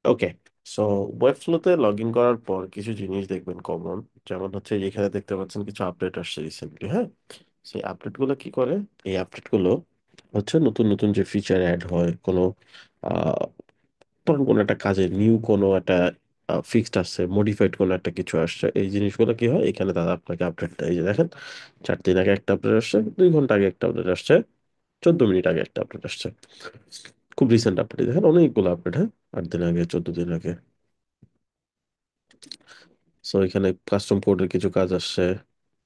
ওকে। So web ফ্লোতে log in করার পর কিছু জিনিস দেখবেন কমন। যেমন হচ্ছে এখানে দেখতে পাচ্ছেন কিছু আপডেট আসছে রিসেন্টলি, হ্যাঁ। সেই আপডেট গুলো কি করে? এই আপডেট গুলো হচ্ছে নতুন নতুন যে ফিচার অ্যাড হয়, কোনো আহ ধরুন কোনো একটা কাজে নিউ কোনো একটা ফিক্সড আসছে, মডিফাইড কোনো একটা কিছু আসছে, এই জিনিসগুলো কি হয় এখানে তারা আপনাকে আপডেট দেয়। এই যে দেখেন, 4 দিন আগে একটা আপডেট আসছে, 2 ঘন্টা আগে একটা আপডেট আসছে, 14 মিনিট আগে একটা আপডেট আসছে। খুব রিসেন্ট আপডেট, দেখেন অনেকগুলো আপডেট, হ্যাঁ। 8 দিন আগে, 14 দিন আগে। সো এখানে কাস্টম কোডের কিছু কাজ আসছে,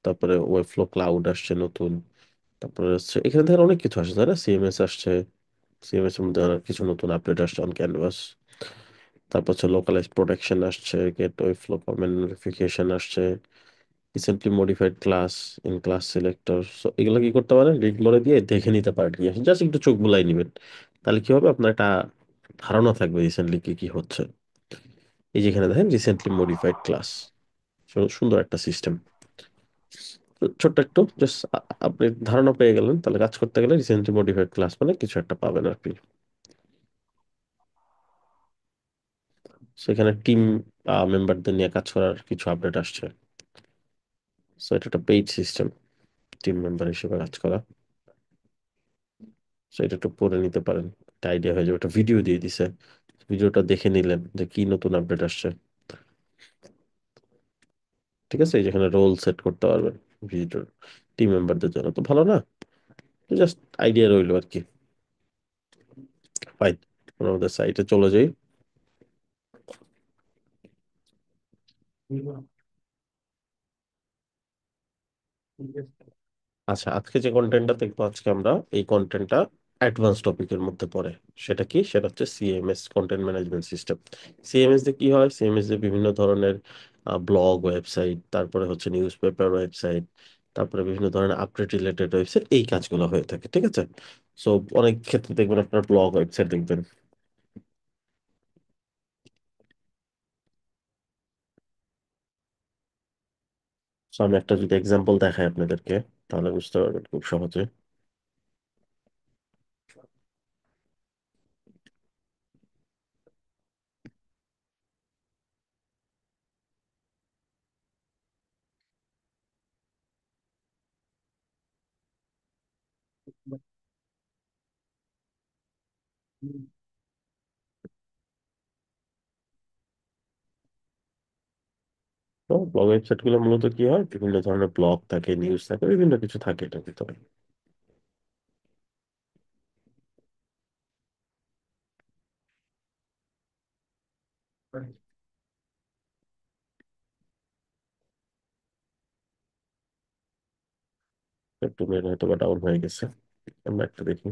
তারপরে ওয়েবফ্লো ক্লাউড আসছে নতুন, তারপরে হচ্ছে এখানে দেখেন অনেক কিছু আসছে, তাই না? সিএমএস আসছে, সিএমএস এর মধ্যে আরো কিছু নতুন আপডেট আসছে অন ক্যানভাস। তারপর হচ্ছে লোকালাইজ প্রোটেকশন আসছে, গেট ওয়েবফ্লো কমেন্ট নোটিফিকেশন আসছে, recently modified class, in class selector. So এগুলো কি করতে পারেন, রিড মোডে দিয়ে দেখে নিতে পারেন, কি জাস্ট একটু চোখ বুলাই নিবেন। তাহলে কি হবে, আপনার একটা ধারণা থাকবে রিসেন্টলি কি কি হচ্ছে। এই যেখানে দেখেন রিসেন্টলি মডিফাইড ক্লাস, সুন্দর একটা সিস্টেম। ছোট্ট একটু জাস্ট আপনি ধারণা পেয়ে গেলেন, তাহলে কাজ করতে গেলে রিসেন্টলি মডিফাইড ক্লাস মানে কিছু একটা পাবেন আর কি। সেখানে টিম মেম্বারদের নিয়ে কাজ করার কিছু আপডেট আসছে। সো এটা একটা পেইড সিস্টেম, টিম মেম্বার হিসেবে কাজ করা। সো এটা একটু পড়ে নিতে পারেন, একটা আইডিয়া হয়ে যাবে। একটা ভিডিও দিয়ে দিছে, ভিডিওটা দেখে নিলেন যে কি নতুন আপডেট আসছে। ঠিক আছে, এই যেখানে রোল সেট করতে পারবেন ভিজিটর টিম মেম্বারদের জন্য, তো ভালো না? জাস্ট আইডিয়া রইলো আর কি। ফাইন, আমরা আমাদের সাইটে চলে যাই। আচ্ছা, আজকে যে কন্টেন্টটা দেখবো আজকে আমরা, এই কন্টেন্টটা অ্যাডভান্স টপিকের মধ্যে পড়ে। সেটা কি? সেটা হচ্ছে CMS, content management system. CMS দিয়ে কি হয়? সিএমএস দিয়ে বিভিন্ন ধরনের ব্লগ ওয়েবসাইট, তারপরে হচ্ছে নিউজ পেপার ওয়েবসাইট, তারপরে বিভিন্ন ধরনের আপডেট রিলেটেড ওয়েবসাইট, এই কাজগুলো হয়ে থাকে। ঠিক আছে। সো অনেক ক্ষেত্রে দেখবেন আপনার ব্লগ ওয়েবসাইট দেখবেন। সো আমি একটা যদি এক্সাম্পল দেখাই আপনাদেরকে, তাহলে বুঝতে পারবেন খুব সহজে। তো ব্লগ ওয়েবসাইট গুলো মূলত কি হয়, বিভিন্ন ধরনের ব্লগ থাকে, নিউজ থাকে, বিভিন্ন কিছু থাকে এটার ভিতরে। একটু নেট হয়তো বা ডাউন হয়ে গেছে, আমরা একটু দেখি।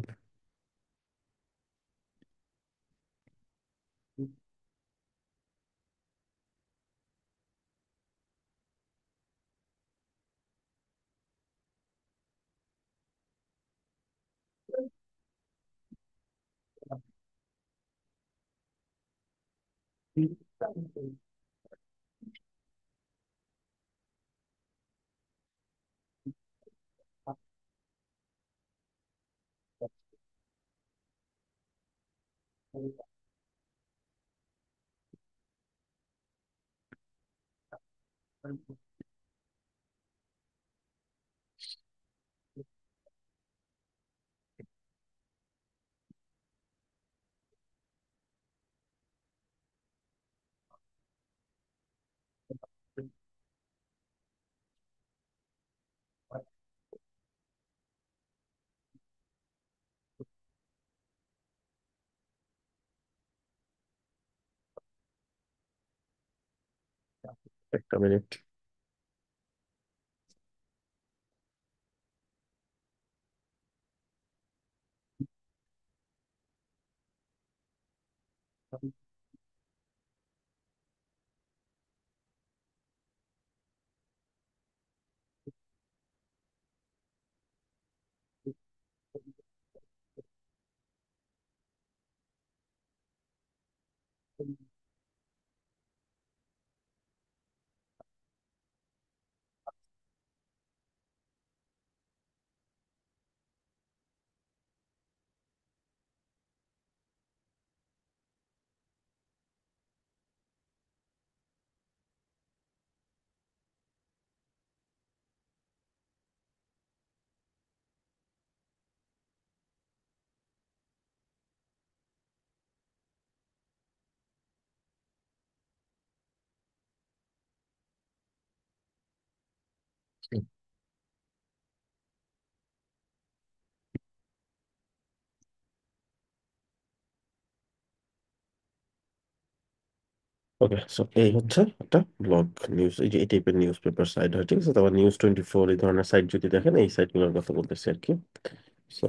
একটা মিনিট। ওকে, সো এই হচ্ছে একটা ব্লগ নিউজ, এই যে এই টাইপের নিউজ পেপার সাইট হয়, ঠিক আছে। তারপর নিউজ 24 এই ধরনের সাইট যদি দেখেন, এই সাইটগুলোর কথা বলতেছি আর কি। সো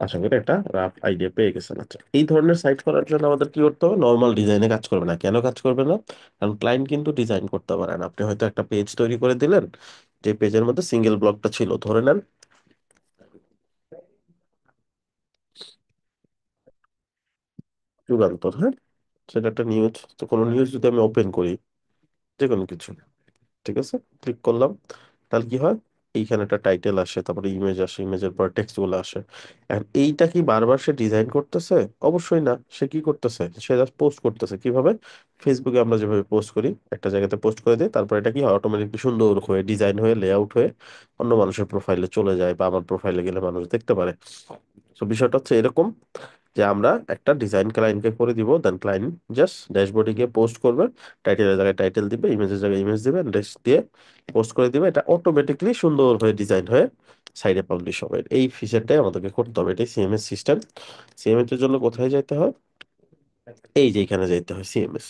আশা করি একটা রাফ আইডিয়া পেয়ে গেছেন। আচ্ছা, এই ধরনের সাইট করার জন্য আমাদের কি করতে হবে? নর্মাল ডিজাইনে কাজ করবে না। কেন কাজ করবে না? কারণ ক্লায়েন্ট কিন্তু ডিজাইন করতে পারে না। আপনি হয়তো একটা পেজ তৈরি করে দিলেন, যে পেজের মধ্যে সিঙ্গেল ব্লকটা ছিল, ধরে নেন যুগান্তর, হ্যাঁ, সেটা একটা নিউজ। তো কোনো নিউজ যদি আমি ওপেন করি, যে কোনো কিছু, ঠিক আছে, ক্লিক করলাম, তাহলে কি হয়? এইখানে একটা টাইটেল আসে, তারপরে ইমেজ আসে, ইমেজের পর টেক্সট গুলো আসে। এখন এইটা কি বারবার সে ডিজাইন করতেছে? অবশ্যই না। সে কি করতেছে? সে জাস্ট পোস্ট করতেছে। কিভাবে? ফেসবুকে আমরা যেভাবে পোস্ট করি, একটা জায়গাতে পোস্ট করে দিই, তারপর এটা কি হয়, অটোমেটিকলি সুন্দর হয়ে ডিজাইন হয়ে লেআউট হয়ে অন্য মানুষের প্রোফাইলে চলে যায়, বা আমার প্রোফাইলে গেলে মানুষ দেখতে পারে। তো বিষয়টা হচ্ছে এরকম, যে আমরা একটা ডিজাইন ক্লায়েন্টকে করে দিব, দেন ক্লায়েন্ট জাস্ট ড্যাশবোর্ডে গিয়ে পোস্ট করবে, টাইটেলের জায়গায় টাইটেল দিবে, ইমেজের জায়গায় ইমেজ দিবে, টেক্সট দিয়ে পোস্ট করে দিবে। এটা অটোমেটিকলি সুন্দর হয়ে ডিজাইন হয়ে সাইডে পাবলিশ হবে। এই ফিচারটাই আমাদেরকে করতে হবে। এটাই সিএমএস সিস্টেম। সিএমএস এর জন্য কোথায় যাইতে হয়? এই যে এখানে যাইতে হয়, সিএমএস।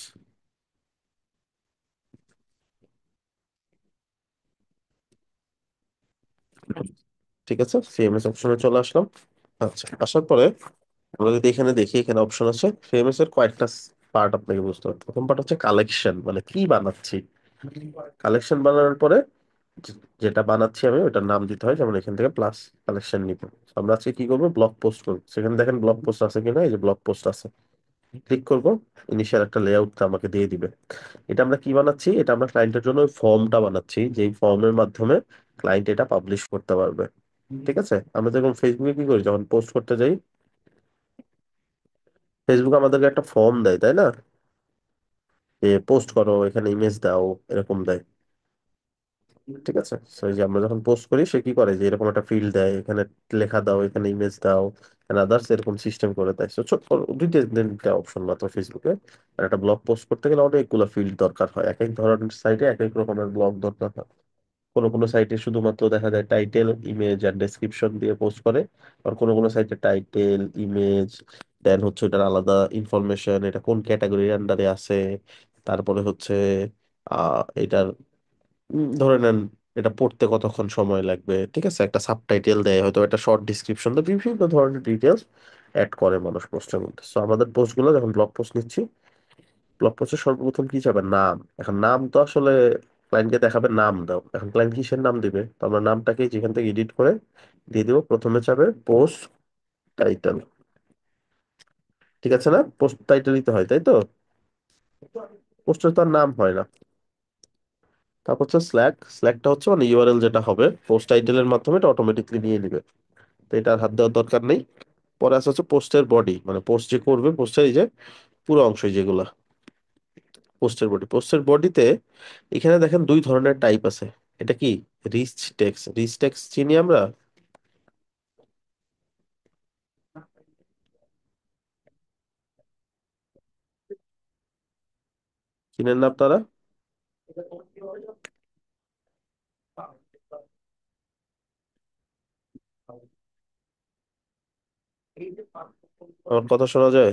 ঠিক আছে, সিএমএস অপশনে চলে আসলাম। আচ্ছা, আসার পরে আমরা যদি এখানে দেখি, এখানে অপশন আছে সিএমএস এর কয়েকটা পার্ট আপনাকে বুঝতে হবে। প্রথম পার্ট হচ্ছে কালেকশন, মানে কি বানাচ্ছি। কালেকশন বানানোর পরে যেটা বানাচ্ছি আমি ওটার নাম দিতে হয়, যেমন এখান থেকে প্লাস কালেকশন নিব। আমরা আজকে কি করবো? ব্লগ পোস্ট করবো। সেখানে দেখেন ব্লগ পোস্ট আছে কিনা, এই যে ব্লগ পোস্ট আছে, ক্লিক করব। ইনিশিয়াল একটা লেআউট আমাকে দিয়ে দিবে। এটা আমরা কি বানাচ্ছি? এটা আমরা ক্লায়েন্টের জন্য ওই ফর্মটা বানাচ্ছি, যেই ফর্মের মাধ্যমে ক্লায়েন্ট এটা পাবলিশ করতে পারবে। ঠিক আছে, আমরা যখন ফেসবুকে কি করি, যখন পোস্ট করতে যাই, ফেসবুক আমাদেরকে একটা ফর্ম দেয়, তাই না? যে পোস্ট করো, এখানে ইমেজ দাও, এরকম দেয়। ঠিক আছে, তো এই যে আমরা যখন পোস্ট করি, সে কি করে, যে এরকম একটা ফিল্ড দেয়, এখানে লেখা দাও, এখানে ইমেজ দাও, আদার্স, এরকম সিস্টেম করে দেয়। তো ছোট দুইটা তিনটা অপশন মাত্র ফেসবুকে। আর একটা ব্লগ পোস্ট করতে গেলে অনেকগুলো ফিল্ড দরকার হয়, এক এক ধরনের সাইটে এক এক রকমের ব্লগ দরকার হয়। কোনো কোনো সাইটে শুধুমাত্র দেখা যায় টাইটেল, ইমেজ আর ডেসক্রিপশন দিয়ে পোস্ট করে। আর কোনো কোনো সাইটে টাইটেল, ইমেজ, দেন হচ্ছে এটার আলাদা ইনফরমেশন, এটা কোন ক্যাটাগরির আন্ডারে আছে, তারপরে হচ্ছে এটার ধরে নেন এটা পড়তে কতক্ষণ সময় লাগবে, ঠিক আছে, একটা সাবটাইটেল দেয়, হয়তো একটা শর্ট ডিসক্রিপশন দেয়, বিভিন্ন ধরনের ডিটেলস অ্যাড করে মানুষ পোস্টের মধ্যে। সো আমাদের পোস্টগুলো যখন ব্লগ পোস্ট নিচ্ছি, ব্লগ পোস্টের সর্বপ্রথম কি যাবে? নাম। এখন নাম তো আসলে ক্লায়েন্টকে দেখাবে, নাম দাও। এখন ক্লায়েন্ট কিসের নাম দিবে? তো আমরা নামটাকে যেখান থেকে এডিট করে দিয়ে দিব। প্রথমে যাবে পোস্ট টাইটেল, ঠিক আছে না? পোস্ট টাইটেল দিতে হয়, তাই তো? পোস্টের তো আর নাম হয় না। তারপর হচ্ছে স্ল্যাগ। স্ল্যাগটা হচ্ছে মানে ইউআরএল যেটা হবে পোস্ট টাইটেলের মাধ্যমে, এটা অটোমেটিকলি নিয়ে নিবে। তো এটা আর হাত দেওয়ার দরকার নেই। পরে আছে হচ্ছে পোস্টের বডি, মানে পোস্ট যে করবে, পোস্টের এই যে পুরো অংশ যেগুলা, পোস্টের বডি। পোস্টের বডিতে এখানে দেখেন দুই ধরনের টাইপ আছে। এটা কি? Rich text. রিচ টেক্সট চিনি আমরা, চিনেন না আপনারা? আমার কথা শোনা যায়?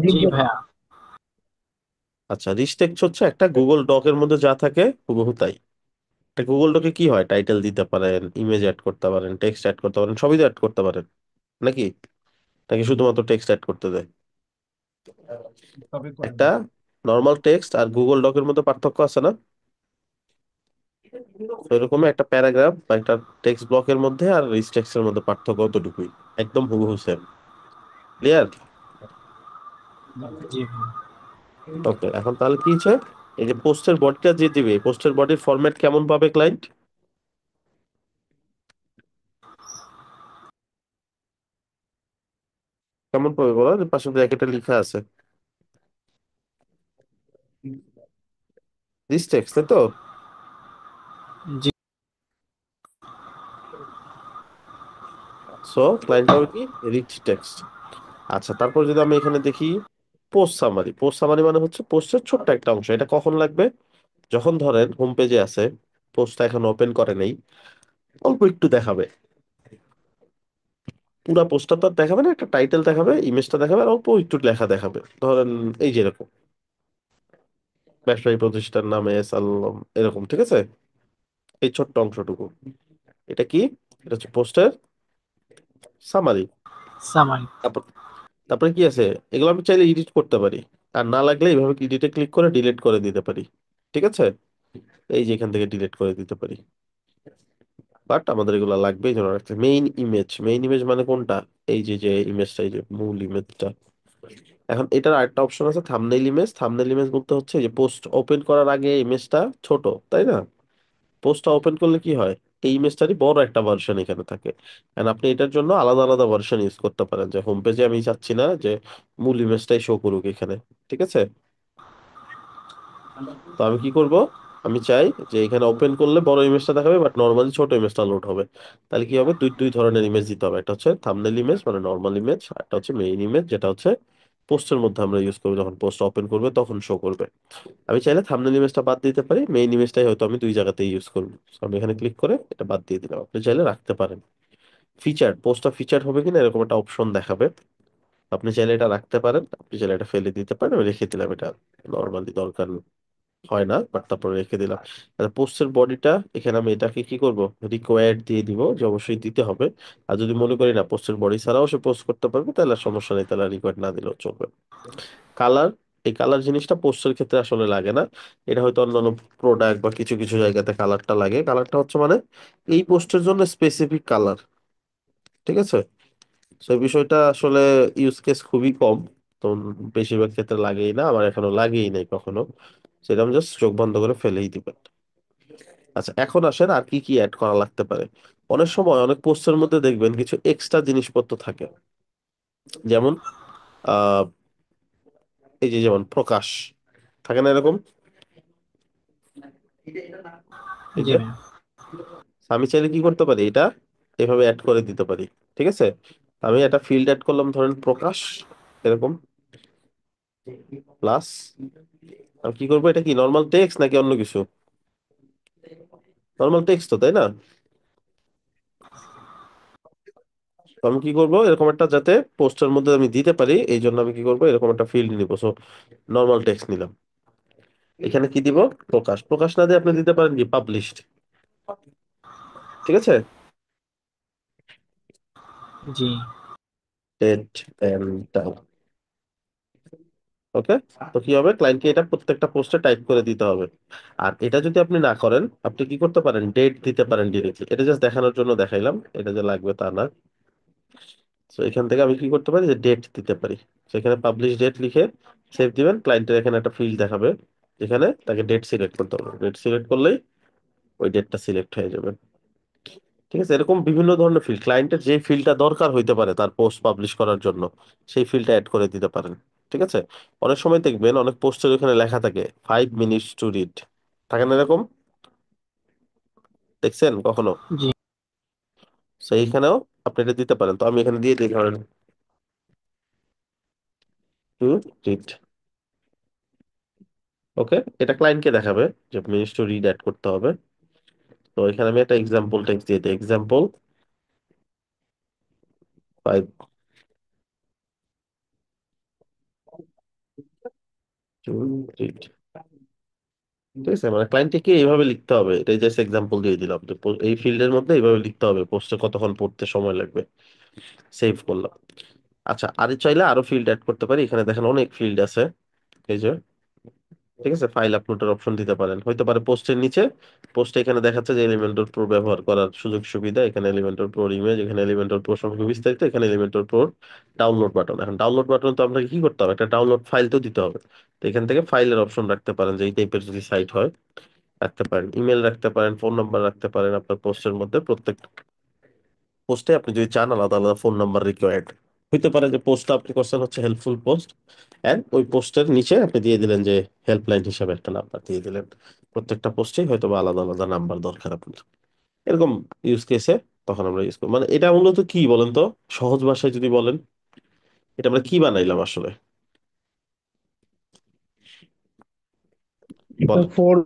জি ভাইয়া। আচ্ছা, রিচ টেক্সট হচ্ছে একটা গুগল ডকের মধ্যে যা থাকে হুবহু তাই। একটা গুগল ডকে কি হয়, টাইটেল দিতে পারেন, ইমেজ অ্যাড করতে পারেন, টেক্সট অ্যাড করতে পারেন, সবই তো অ্যাড করতে পারেন, নাকি? নাকি শুধুমাত্র টেক্সট অ্যাড করতে দেয়? একটা নর্মাল টেক্সট আর গুগল ডকের মধ্যে পার্থক্য আছে না? তো এরকম একটা প্যারাগ্রাফ বা একটা টেক্সট ব্লকের মধ্যে আর রিচ টেক্সটের মধ্যে পার্থক্য অতটুকুই, একদম হুবহু সেম। ক্লিয়ার? জি ভাইয়া। ওকে, এখন তাহলে কি হচ্ছে, এই যে পোস্টের বডিটা যে দিবে, পোস্টের বডির ফরম্যাট কেমন পাবে ক্লায়েন্ট? কেমন পাবে বলো, যে পাশে ব্র্যাকেটে লেখা আছে রিচ টেক্সট, তাই তো? জি সো ক্লায়েন্ট পাবে কি? Rich text. আচ্ছা, তারপর যদি আমি এখানে দেখি পোস্ট সামারি। পোস্ট সামারি মানে হচ্ছে পোস্টের ছোট্ট একটা অংশ। এটা কখন লাগবে? যখন ধরেন হোম পেজে আছে, পোস্টটা এখন ওপেন করে নেই, অল্প একটু দেখাবে, পুরা পোস্টটা তো আর দেখাবে না, একটা টাইটেল দেখাবে, ইমেজটা দেখাবে, আর অল্প একটু লেখা দেখাবে। ধরেন এই যে এরকম, ব্যবসায়ী প্রতিষ্ঠান নামে সাল্লাম, এরকম, ঠিক আছে? এই ছোট্ট অংশটুকু, এটা কি? এটা হচ্ছে পোস্টের সামারি। সামারি। তারপর তারপরে কি আছে? এগুলো আমি চাইলে এডিট করতে পারি, আর না লাগলে এইভাবে এডিটে ক্লিক করে ডিলিট করে দিতে পারি। ঠিক আছে? এই যে এখান থেকে ডিলিট করে দিতে পারি। বাট আমাদের এগুলো লাগবে, এই জন্য রাখতে। মেইন ইমেজ, মেইন ইমেজ মানে কোনটা? এই যে যে ইমেজটা, এই যে মূল ইমেজটা। এখন এটার আরেকটা অপশন আছে, থাম্বনেইল ইমেজ। থাম্বনেইল ইমেজ বলতে হচ্ছে যে পোস্ট ওপেন করার আগে ইমেজটা ছোট, তাই না? পোস্টটা ওপেন করলে কি হয়, এই ইমেজটারই বড় একটা ভার্সন এখানে থাকে। এন্ড আপনি এটার জন্য আলাদা আলাদা ভার্সন ইউজ করতে পারেন, যে হোম পেজে আমি চাচ্ছি না যে মূল ইমেজটাই শো করুক এখানে। ঠিক আছে? তো আমি কি করব? আমি চাই যে এখানে ওপেন করলে বড় ইমেজটা দেখাবে, বাট নর্মালি ছোট ইমেজটা লোড হবে। তাহলে কি হবে? দুই দুই ধরনের ইমেজ দিতে হবে। একটা হচ্ছে থাম্বনেল ইমেজ মানে নর্মাল ইমেজ, আর একটা হচ্ছে মেইন ইমেজ, যেটা হচ্ছে পোস্টের মধ্যে আমরা ইউজ করবো, যখন পোস্ট ওপেন করবে তখন শো করবে। আমি চাইলে থাম্বনেল ইমেজটা বাদ দিতে পারি, মেইন ইমেজটাই হয়তো আমি দুই জায়গাতেই ইউজ করবো। So আমি এখানে ক্লিক করে এটা বাদ দিয়ে দিলাম। আপনি চাইলে রাখতে পারেন। ফিচার, পোস্টটা ফিচার হবে কিনা এরকম একটা অপশন দেখাবে। আপনি চাইলে এটা রাখতে পারেন, আপনি চাইলে এটা ফেলে দিতে পারেন। আমি রেখে দিলাম, এটা নর্মালি দরকার হয় না, বাট তারপরে রেখে দিলাম। পোস্টের বডিটা এখানে আমি এটাকে কি করব, রিকোয়ার্ড দিয়ে দিব, যে অবশ্যই দিতে হবে। আর যদি মনে করি না পোস্টের বডি ছাড়াও সে পোস্ট করতে পারবে, তাহলে আর সমস্যা নেই, তাহলে রিকোয়ার্ড না দিলেও চলবে। কালার, এই কালার জিনিসটা পোস্টের ক্ষেত্রে আসলে লাগে না। এটা হয়তো অন্যান্য প্রোডাক্ট বা কিছু কিছু জায়গাতে কালারটা লাগে। কালারটা হচ্ছে মানে এই পোস্টের জন্য স্পেসিফিক কালার। ঠিক আছে? সেই বিষয়টা আসলে ইউজ কেস খুবই কম। তো বেশিরভাগ ক্ষেত্রে লাগেই না, আমার এখনো লাগেই নাই কখনো। সেটা আমি জাস্ট চোখ বন্ধ করে ফেলেই দিবেন। আচ্ছা, এখন আসেন আর কি কি অ্যাড করা লাগতে পারে। অনেক সময় অনেক পোস্টের মধ্যে দেখবেন কিছু এক্সট্রা জিনিসপত্র থাকে। যেমন আহ এই যে যেমন প্রকাশ থাকে না এরকম, এই জি যে ভাইয়া। আমি চাইলে কি করতে পারি, এটা এভাবে অ্যাড করে দিতে পারি। ঠিক আছে? আমি একটা ফিল্ড অ্যাড করলাম, ধরেন প্রকাশ, এরকম, প্লাস আমি কি করবো, এটা কি নর্মাল টেক্সট নাকি অন্য কিছু? নর্মাল টেক্সট তো, তাই না? তো আমি কি করবো, এরকম একটা যাতে পোস্টের মধ্যে আমি দিতে পারি, এই জন্য আমি কি করবো, এরকম একটা ফিল্ড নিব। সো নর্মাল টেক্সট নিলাম। এখানে কি দিব? প্রকাশ। প্রকাশ না দিয়ে আপনি দিতে পারেন কি পাবলিশড। ঠিক আছে? জি ডেট এন্ড টাইম। ওকে। তো কি হবে, ক্লায়েন্টকে এটা প্রত্যেকটা পোস্টে টাইপ করে দিতে হবে। আর এটা যদি আপনি না করেন, আপনি কি করতে পারেন, ডেট দিতে পারেন ডিরেক্টলি। এটা জাস্ট দেখানোর জন্য দেখাইলাম, এটা যে লাগবে তা না। তো এখান থেকে আমি কি করতে পারি, যে ডেট দিতে পারি। সেখানে পাবলিশ ডেট লিখে সেভ দিবেন। ক্লায়েন্টের এখানে একটা ফিল্ড দেখাবে, যেখানে তাকে ডেট সিলেক্ট করতে হবে। ডেট সিলেক্ট করলেই ওই ডেটটা সিলেক্ট হয়ে যাবে। ঠিক আছে? এরকম বিভিন্ন ধরনের ফিল্ড, ক্লায়েন্টের যে ফিল্ডটা দরকার হইতে পারে তার পোস্ট পাবলিশ করার জন্য, সেই ফিল্ডটা অ্যাড করে দিতে পারেন। ঠিক আছে? অনেক সময় দেখবেন অনেক পোস্টের ওখানে লেখা থাকে 5 minutes টু রিড, থাকে না এরকম? দেখছেন কখনো? জি সেইখানেও আপনি এটা দিতে পারেন। তো আমি এখানে দিয়ে দিই, ধরেন টু রিড। ওকে। এটা ক্লায়েন্টকে দেখাবে যে মিনিটস টু রিড অ্যাড করতে হবে। তো এখানে আমি একটা এক্সাম্পল টেক্সট দিয়ে দিই, এক্সাম্পল 5 to read। ঠিক আছে? মানে ক্লায়েন্টকে কি এইভাবে লিখতে হবে, এটাই জাস্ট এক্সাম্পল দিয়ে দিলাম যে এই ফিল্ডের মধ্যে এইভাবে লিখতে হবে, পোস্টে কতক্ষণ পড়তে সময় লাগবে। সেভ করলাম। আচ্ছা, আর চাইলে আরো ফিল্ড অ্যাড করতে পারি। এখানে দেখেন অনেক ফিল্ড আছে, এই যে। ঠিক আছে? ফাইল আপলোডের অপশন দিতে পারেন, হইতে পারে পোস্টের নিচে। পোস্টে এখানে দেখাচ্ছে যে এলিমেন্টর প্রো ব্যবহার করার সুযোগ সুবিধা, এখানে এলিমেন্টর প্রো ইমেজ, এখানে এলিমেন্টর প্রো সম্পর্কে বিস্তারিত, এখানে এলিমেন্টর প্রো ডাউনলোড বাটন। এখন ডাউনলোড বাটন তো আপনাকে কি করতে হবে, একটা ডাউনলোড ফাইল তো দিতে হবে। তো এখান থেকে ফাইলের অপশন রাখতে পারেন, যে এই টাইপের যদি সাইট হয় রাখতে পারেন। ইমেল রাখতে পারেন, ফোন নাম্বার রাখতে পারেন। আপনার পোস্টের মধ্যে প্রত্যেক পোস্টে আপনি যদি চান আলাদা আলাদা ফোন নাম্বার রিকোয়ার্ড হইতে পারে, যে পোস্টটা আপনি করছেন হচ্ছে হেল্পফুল পোস্ট, এন্ড ওই পোস্টের নিচে আপনি দিয়ে দিলেন যে হেল্পলাইন হিসাবে একটা নাম্বার দিয়ে দিলেন। প্রত্যেকটা পোস্টেই হয়তো বা আলাদা আলাদা নাম্বার দরকার আপনার, এরকম ইউজ কেসে তখন আমরা ইউজ করি। মানে এটা মূলত কি বলেন তো, সহজ ভাষায় যদি বলেন, এটা আমরা কি বানাইলাম আসলে, এটা বলেন। ফর্ম।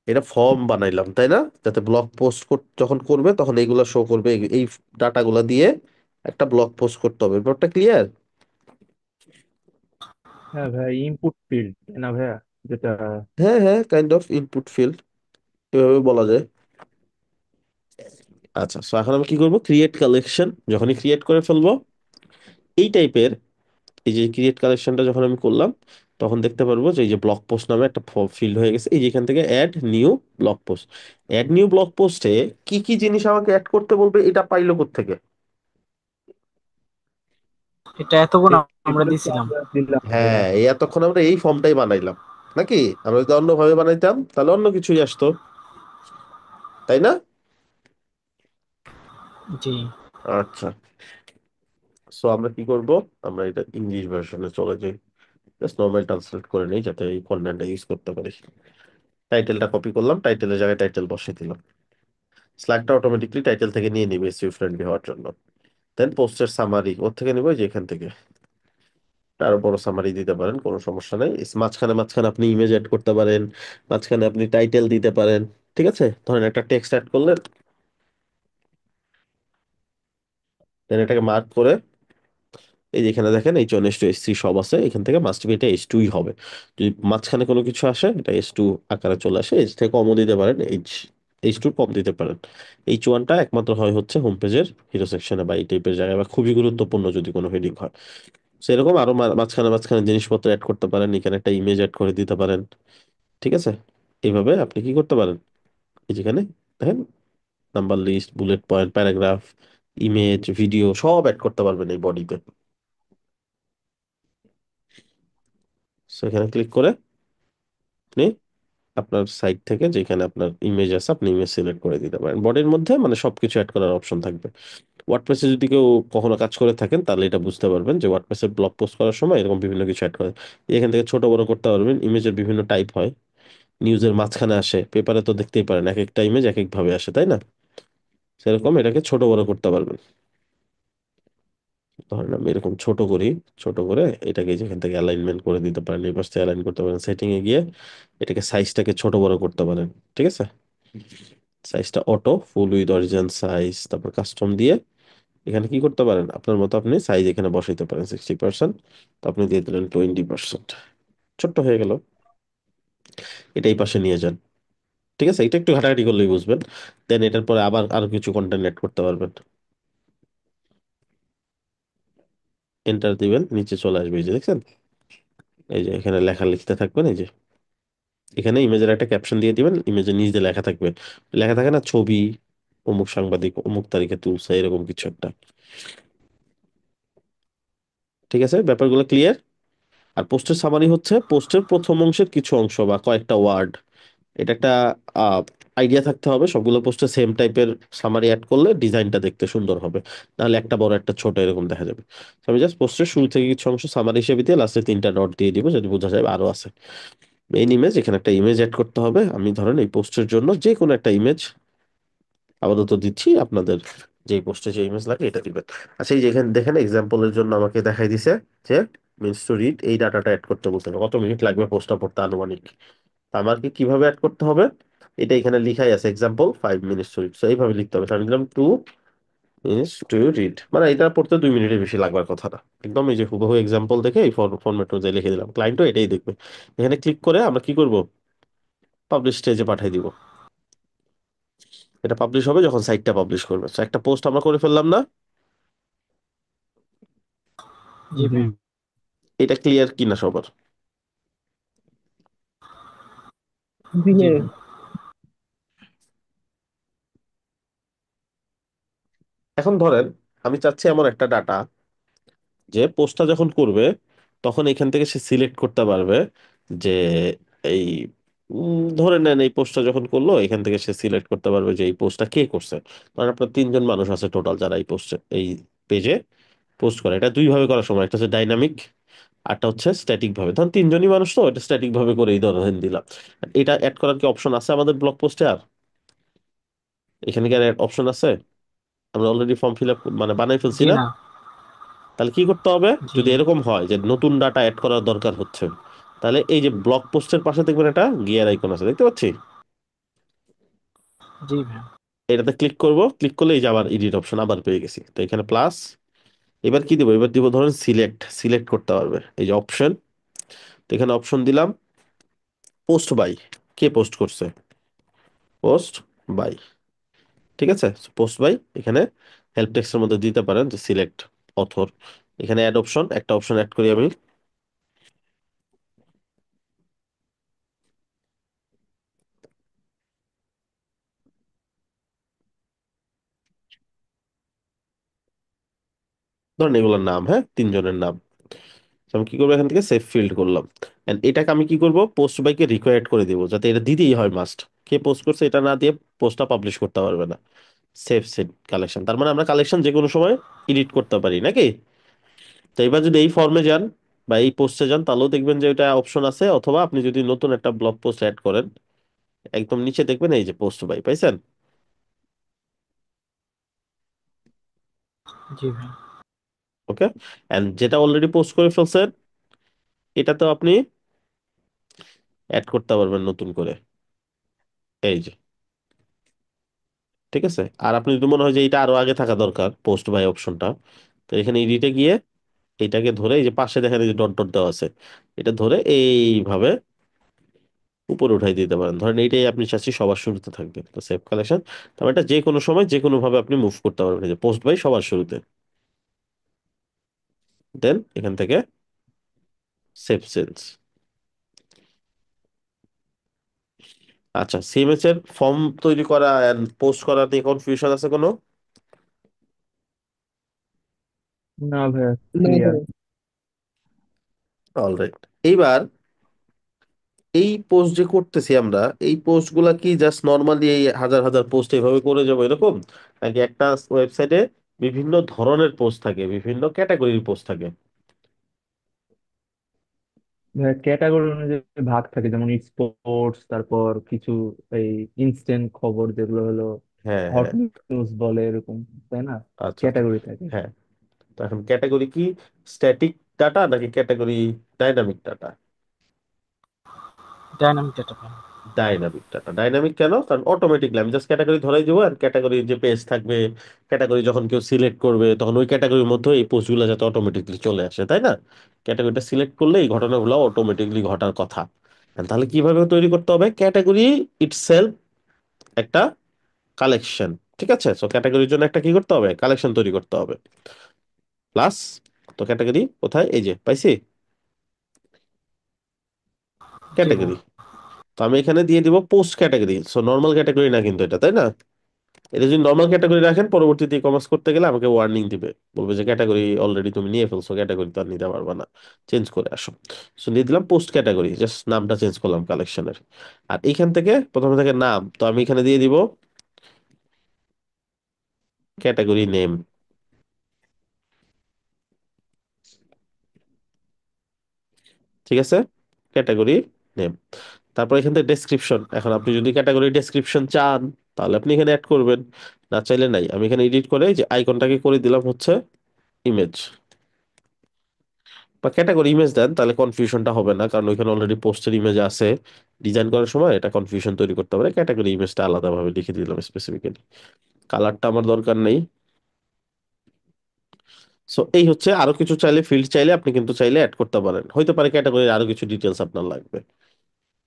এটা ফর্ম বানাইলাম, তাই না? যাতে ব্লগ পোস্ট যখন করবে তখন এইগুলা শো করবে, এই ডাটাগুলা দিয়ে একটা ব্লগ পোস্ট করতে হবে, ব্যাপারটা ক্লিয়ার? হ্যাঁ ভাই, ইনপুট ফিল্ড না ভাইয়া, যেটা। হ্যাঁ হ্যাঁ, কাইন্ড অফ ইনপুট ফিল্ড, এভাবে বলা যায়। আচ্ছা, সো এখন আমি কি করবো, ক্রিয়েট কালেকশন যখনই ক্রিয়েট করে ফেলবো এই টাইপের, এই যে ক্রিয়েট কালেকশনটা যখন আমি করলাম, তখন দেখতে পারবো যে এই যে ব্লগ পোস্ট নামে একটা ফিল্ড হয়ে গেছে, এই যে এখান থেকে add new blog post. Add new blog পোস্টে কি কি জিনিস আমাকে অ্যাড করতে বলবে, এটা পাইলো কোত্থেকে? এটা এতক্ষণ আমরা এগুলো তো দিছিলাম। আমরা দিলাম ভাইয়া। হ্যাঁ, এই এতক্ষণ আমরা এই ফর্মটাই বানাইলাম নাকি? আমরা যদি অন্যভাবে বানাইতাম তাহলে অন্য কিছুই আসতো, তাই না? জি। আচ্ছা, সো আমরা কি করব, আমরা এটা ইংলিশ ভার্সনে চলে যাই, জাস্ট নর্মাল ট্রান্সলেট করে নেই যাতে এই কন্টেন্টটা ইউজ করতে পারি। টাইটেলটা কপি করলাম, টাইটেলের জায়গায় টাইটেল বসিয়ে দিলাম। স্ল্যাগটা অটোমেটিকলি টাইটেল থেকে নিয়ে নিবে এসইও ফ্রেন্ডলি হওয়ার জন্য। দেন পোস্টের সামারি ওর থেকে নিব, যে এখান থেকে আরো বড় সামারি দিতে পারেন, কোনো সমস্যা নেই। মাঝখানে মাঝখানে আপনি ইমেজ অ্যাড করতে পারেন, মাঝখানে আপনি টাইটেল দিতে পারেন। ঠিক আছে, ধরেন একটা টেক্সট অ্যাড করলেন, দেন এটাকে মার্ক করে এই যে এখানে দেখেন H1 H2 H3 সব আছে, এখান থেকে মাস্ট বি এটা H2ই হবে। যদি মাঝখানে কোনো কিছু আসে এটা H2 আকারে চলে আসে, H থেকে কমও দিতে পারেন, H2 কম দিতে পারেন। H1টা একমাত্র হয় হচ্ছে হোম পেজের হিরো সেকশনে বা এই টাইপের জায়গায়, বা খুবই গুরুত্বপূর্ণ যদি কোনো হেডিং হয়। সেরকম আরো মাঝখানে মাঝখানে জিনিসপত্র অ্যাড করতে পারেন, এখানে একটা ইমেজ অ্যাড করে দিতে পারেন। ঠিক আছে, এইভাবে আপনি কি করতে পারেন, এই যেখানে দেখেন number list, bullet point, paragraph, image, video সব অ্যাড করতে পারবেন এই বডিতে। সেখানে ক্লিক করে আপনি আপনার সাইট থেকে যেখানে আপনার ইমেজ আছে আপনি ইমেজ সিলেক্ট করে দিতে পারেন। বডির মধ্যে মানে সবকিছু অ্যাড করার অপশন থাকবে। ওয়ার্ডপ্রেসে যদি কেউ কখনো কাজ করে থাকেন তাহলে এটা বুঝতে পারবেন যে ওয়ার্ডপ্রেসে ব্লগ পোস্ট করার সময় এরকম বিভিন্ন কিছু অ্যাড করে। এখান থেকে ছোট বড় করতে পারবেন, ইমেজের বিভিন্ন টাইপ হয়, নিউজের মাঝখানে আসে, পেপারে তো দেখতেই পারেন এক একটা ইমেজ এক এক ভাবে আসে, তাই না? সেরকম এটাকে ছোট বড় করতে পারবেন। ধরেন আমি এরকম ছোট করি, ছোট করে এটাকে যেখান থেকে অ্যালাইনমেন্ট করে দিতে পারেন, এই পাশে অ্যালাইন করতে পারেন, সেটিং এ গিয়ে এটাকে সাইজটাকে ছোট বড় করতে পারেন। ঠিক আছে, সাইজটা auto full with origin size, তারপর কাস্টম দিয়ে এখানে কি করতে পারেন, আপনার মতো আপনি সাইজ এখানে বসাইতে পারেন 60%, তো আপনি দিয়ে দিলেন 20%, ছোট্ট হয়ে গেল। এটা এই পাশে নিয়ে যান। ঠিক আছে, এটা একটু ঘাটাঘাটি করলেই বুঝবেন। দেন এটার পরে আবার আরো কিছু কন্টেন্ট অ্যাড করতে পারবেন। এন্টার দিবেন, নিচে চলে আসবে, এই যে দেখছেন, এই যে এখানে লেখা লিখতে থাকবেন, এই যে এখানে ইমেজের একটা ক্যাপশন দিয়ে দিবেন, ইমেজের নিচে লেখা থাকবে, লেখা থাকে না ছবি অমুক সাংবাদিক অমুক তারিখে তুলছে, এরকম কিছু একটা। ঠিক আছে, ব্যাপারগুলো ক্লিয়ার? আর পোস্টের সামারি হচ্ছে পোস্টের প্রথম অংশের কিছু অংশ বা কয়েকটা ওয়ার্ড। এটা একটা আইডিয়া থাকতে হবে, সবগুলো পোস্টে সেম টাইপের সামারি অ্যাড করলে ডিজাইনটা দেখতে সুন্দর হবে, নাহলে একটা বড় একটা ছোট এরকম দেখা যাবে। তো আমি জাস্ট পোস্টের শুরু থেকে কিছু অংশ সামারি হিসেবে দিয়ে লাস্টে 3টা ডট দিয়ে দিব, যদি বোঝা যায় আরো আছে। মেইন ইমেজ, এখানে একটা ইমেজ অ্যাড করতে হবে। আমি ধরেন এই পোস্টের জন্য যে কোনো একটা ইমেজ আপাতত দিচ্ছি, আপনাদের যে পোস্টে যে ইমেজ লাগে এটা দিবেন। আচ্ছা, এই যেখানে দেখেন এক্সাম্পলের জন্য আমাকে দেখাই দিছে যে মিনস টু রিড, এই ডাটাটা অ্যাড করতে বলতে হবে, কত মিনিট লাগবে পোস্টটা পড়তে আনুমানিক। তা আমাকে কিভাবে অ্যাড করতে হবে, এটা এখানে লিখাই আছে এক্সাম্পল 5 মিনিটস টু রিড, তো এইভাবে লিখতে হবে। তো আমি দিলাম 2 মিনিটস টু রিড, মানে এটা পড়তে 2 মিনিটের বেশি লাগবার কথা না। একদম এই যে হুবহু এক্সাম্পল দেখে এই ফরম্যাট অনুযায়ী লিখে দিলাম, ক্লায়েন্টও এটাই দেখবে। এখানে ক্লিক করে আমরা কি করব, পাবলিশ স্টেজে পাঠিয়ে দিব। এটা পাবলিশ হবে যখন সাইটটা পাবলিশ করবে। তো একটা পোস্ট আমরা করে ফেললাম না? জি জি। ভাই। এটা ক্লিয়ার কিনা সবার? জি দিয়ে ভাই। এখন ধরেন আমি চাচ্ছি এমন একটা ডাটা যে পোস্টটা যখন করবে তখন এখান থেকে সে সিলেক্ট করতে পারবে যে এই ধরে নেন এই পোস্টটা যখন করলো এখান থেকে সে সিলেক্ট করতে পারবে যে এই পোস্টটা কে করছে। কারণ আপনার 3জন মানুষ আছে টোটাল যারা এই পোস্টে এই পেজে পোস্ট করে। এটা দুই ভাবে করার সময়, একটা হচ্ছে ডাইনামিক, আরটা হচ্ছে স্ট্যাটিক ভাবে। ধরুন 3জনই মানুষ, তো এটা স্ট্যাটিক ভাবে করেই ধরেন দিলাম। এটা অ্যাড করার কি অপশন আছে আমাদের ব্লগ পোস্টে? আর এখানে কি আর অপশন আছে? আমরা অলরেডি ফর্ম ফিল আপ মানে বানাই ফেলছি জি না? না। তাহলে কি করতে হবে, জি। যদি এরকম হয় যে নতুন ডাটা অ্যাড করার দরকার হচ্ছে, তাহলে এই যে ব্লগ পোস্টের পাশে দেখবেন একটা গিয়ার আইকন আছে, দেখতে পাচ্ছি? জি ভাই। এটাতে ক্লিক করব, ক্লিক করলে এই যে আবার এডিট অপশন আবার পেয়ে গেছি, তো এখানে প্লাস এবার কি দিব, এবার দিব ধরেন সিলেক্ট, সিলেক্ট করতে পারবে, এই যে অপশন, তো এখানে অপশন দিলাম পোস্ট বাই, কে পোস্ট করছে, পোস্ট বাই, ঠিক আছে। পোস্ট বাই, এখানে হেল্প টেক্সটের মধ্যে দিতে পারেন যে সিলেক্ট অথর, এখানে অ্যাড অপশন, একটা অপশন অ্যাড করি আমি, ধরেন এগুলোর নাম, হ্যাঁ, তিনজনের নাম। তো আমি কি করবো, এখান থেকে সেভ ফিল্ড করলাম। এন্ড এটাকে আমি কি করব, পোস্ট বাইকে রিকোয়ার্ড করে দিব, যাতে এটা দিতেই হয় মাস্ট, কে পোস্ট করছে এটা না দিয়ে পোস্টটা পাবলিশ করতে পারবে না। সেভ সেট কালেকশন, তার মানে আমরা কালেকশন যে কোনো সময় এডিট করতে পারি নাকি। তো এবার যদি এই ফর্মে যান বা এই পোস্টে যান, তাহলেও দেখবেন যে এটা অপশন আছে, অথবা আপনি যদি নতুন একটা ব্লগ পোস্ট অ্যাড করেন, একদম নিচে দেখবেন এই যে পোস্ট বাই, পাইছেন। জি ভাই। ওকে। এন্ড যেটা অলরেডি পোস্ট করে ফেলছেন, এটাতেও আপনি অ্যাড করতে পারবেন নতুন করে, এই যে, ঠিক আছে। আর আপনি যদি মনে হয় যে এটা আরো আগে থাকা দরকার পোস্ট বাই অপশনটা, তো এখানে এডিটে গিয়ে এটাকে ধরে, এই যে পাশে দেখেন এই যে ডট ডট দেওয়া আছে, এটা ধরে এইভাবে উপরে উঠাই দিতে পারেন। ধরেন এইটাই আপনি চাচ্ছি সবার শুরুতে থাকবে, তো সেভ কালেকশন, তারপর এটা যে কোনো সময় যে কোনো ভাবে আপনি মুভ করতে পারবেন, এই যে পোস্ট বাই সবার শুরুতে, দেন এখান থেকে সেভ চেঞ্জ। আচ্ছা, সিএমএস এর ফর্ম তৈরি করা এন্ড পোস্ট করা নিয়ে কনফিউশন আছে কোনো? না ভাইয়া, না ক্লিয়ার। ভাই। অলরাইট। এইবার এই পোস্ট যে করতেছি আমরা, এই পোস্ট গুলা কি জাস্ট নর্মালি এই হাজার হাজার পোস্ট এইভাবে করে যাবো এরকম, নাকি একটা ওয়েবসাইটে বিভিন্ন ধরনের পোস্ট থাকে, বিভিন্ন ক্যাটাগরির পোস্ট থাকে? ভাইয়া ক্যাটাগরি অনুযায়ী ভাগ থাকে, যেমন স্পোর্টস, তারপর কিছু এই ইনস্ট্যান্ট খবর যেগুলো হলো হ্যাঁ, হট হ্যাঁ। নিউজ বলে এরকম, তাই না? আচ্ছা, আচ্ছা। ক্যাটাগরি থাকে। হ্যাঁ, তো এখন ক্যাটাগরি কি স্ট্যাটিক ডাটা নাকি category dynamic data? Dynamic data পাই। Dynamic data. ডাইনামিক কেন? কারণ অটোমেটিকলি আমি জাস্ট ক্যাটাগরি ধরাই দেবো, আর ক্যাটাগরির যে পেজ থাকবে, ক্যাটাগরি যখন কেউ সিলেক্ট করবে তখন ওই ক্যাটাগরির মধ্যে এই পোস্টগুলো যাতে অটোমেটিকলি চলে আসে, তাই না? ক্যাটাগরিটা সিলেক্ট করলে এই ঘটনাগুলো অটোমেটিকলি ঘটার কথা। And তাহলে কিভাবে তৈরি করতে হবে, ক্যাটাগরি ইটসেলফ একটা কালেকশন, ঠিক আছে। সো ক্যাটাগরির জন্য একটা কি করতে হবে, কালেকশন তৈরি করতে হবে। প্লাস, তো ক্যাটাগরি কোথায়, এই যে পাইছি জি ভাই। ক্যাটাগরি, তো আমি এখানে দিয়ে দিব post category. So normal category না কিন্তু এটা, তাই না? এটা যদি নর্মাল ক্যাটাগরি রাখেন, পরবর্তীতে ই কমার্স করতে গেলে আমাকে ওয়ার্নিং দিবে, বলবে যে ক্যাটাগরি অলরেডি তুমি নিয়ে ফেলছো, ক্যাটাগরি তো আর নিতে পারবে না, চেঞ্জ করে আসো। সো দিয়ে দিলাম পোস্ট ক্যাটাগরি, জাস্ট নামটা চেঞ্জ করলাম কালেকশনের। আর এইখান থেকে প্রথমে থেকে নাম, তো আমি এখানে দিয়ে দিব ক্যাটাগরি নেম, ঠিক আছে, ক্যাটাগরি নেম। তারপর এখান থেকে ডেসক্রিপশন, এখন আপনি যদি ক্যাটাগরি ডেসক্রিপশন চান তাহলে আপনি এখানে অ্যাড করবেন, না চাইলে নাই। আমি এখানে এডিট করে যে আইকনটাকে করে দিলাম হচ্ছে ইমেজ, বা ক্যাটাগরি ইমেজ দেন, তাহলে কনফিউশনটা হবে না, কারণ ওইখানে অলরেডি পোস্টের ইমেজ আছে। ডিজাইন করার সময় এটা কনফিউশন তৈরি করতে পারে, ক্যাটাগরি ইমেজটা আলাদাভাবে লিখে দিলাম স্পেসিফিক্যালি। কালারটা আমার দরকার নেই। সো এই হচ্ছে, আরো কিছু চাইলে ফিল্ড চাইলে আপনি কিন্তু চাইলে অ্যাড করতে পারেন, হইতে পারে ক্যাটাগরির আরো কিছু ডিটেলস আপনার লাগবে,